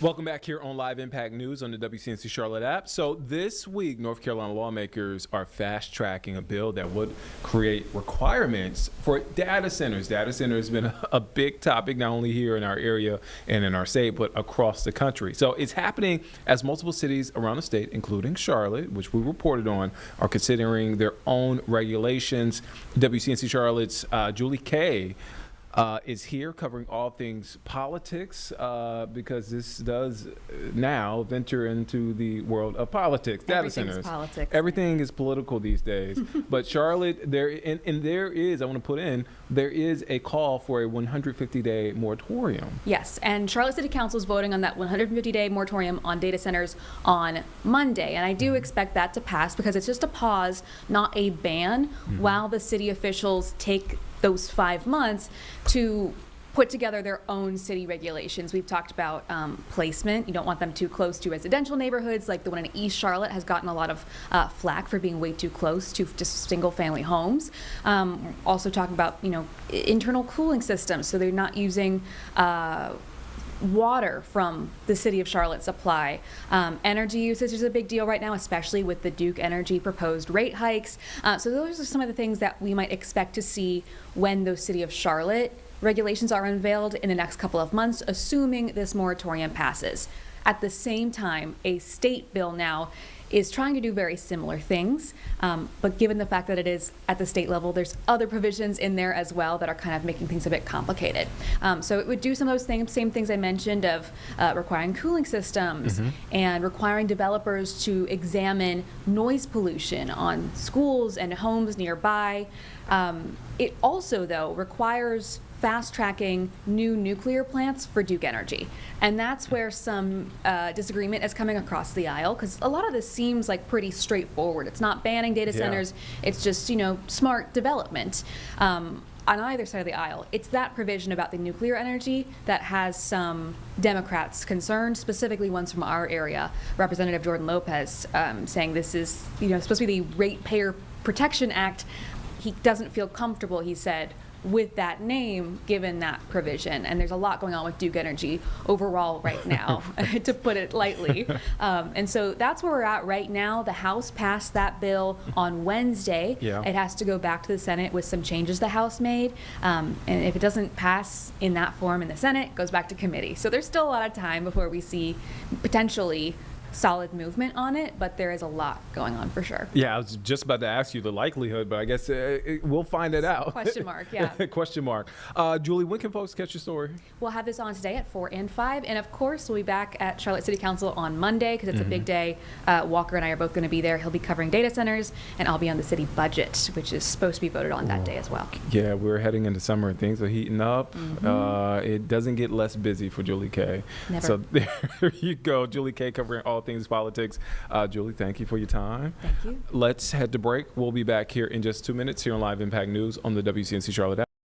Welcome back here on Live Impact News on the WCNC Charlotte app. So this week, North Carolina lawmakers are fast-tracking a bill that would create requirements for data centers. Data centers has been a big topic, not only here in our area and in our state, but across the country. So it's happening as multiple cities around the state, including Charlotte, which we reported on, are considering their own regulations. WCNC Charlotte's Julie Kay is here covering all things politics because this does now venture into the world of politics. Data centers. Politics. Everything is political these days. But Charlotte, there is, I want to put in, there is a call for a 150-day moratorium. Yes, and Charlotte City Council is voting on that 150-day moratorium on data centers on Monday. And I do expect that to pass because it's just a pause, not a ban, while the city officials take those 5 months to put together their own city regulations. We've talked about placement. You don't want them too close to residential neighborhoods, like the one in East Charlotte has gotten a lot of flack for being way too close to just single-family homes. Also talking about, internal cooling systems, so they're not using water from the city of Charlotte supply. Energy usage is a big deal right now, especially with the Duke Energy proposed rate hikes. So those are some of the things that we might expect to see when those city of Charlotte regulations are unveiled in the next couple of months, assuming this moratorium passes. At the same time, a state bill now is trying to do very similar things, but given the fact that it is at the state level, there's other provisions in there as well that are kind of making things a bit complicated. So it would do some of those same things I mentioned of requiring cooling systems and requiring developers to examine noise pollution on schools and homes nearby. It also, though, requires fast-tracking new nuclear plants for Duke Energy. And that's where some disagreement is coming across the aisle, because a lot of this seems like pretty straightforward. It's not banning data centers, it's just, smart development. On either side of the aisle, it's that provision about the nuclear energy that has some Democrats concerned, specifically ones from our area. Representative Jordan Lopez saying this is, supposed to be the Ratepayer Protection Act. He doesn't feel comfortable, he said, with that name, given that provision. And there's a lot going on with Duke Energy overall right now, to put it lightly. And so that's where we're at right now. The House passed that bill on Wednesday. It has to go back to the Senate with some changes the House made. And if it doesn't pass in that form in the Senate, it goes back to committee. So there's still a lot of time before we see potentially solid movement on it, but there is a lot going on for sure. Yeah, I was just about to ask you the likelihood, but I guess we'll find it out. Question mark, yeah. Question mark. Julie, when can folks catch your story? We'll have this on today at 4 and 5, and of course we'll be back at Charlotte City Council on Monday because it's a big day. Walker and I are both going to be there. He'll be covering data centers, and I'll be on the city budget, which is supposed to be voted on that day as well. Yeah, we're heading into summer and things are heating up. It doesn't get less busy for Julie Kay. Never. So there you go, Julie Kay covering all things politics. Julie, thank you for your time. Thank you. Let's head to break. We'll be back here in just 2 minutes here on Live Impact News on the WCNC Charlotte app.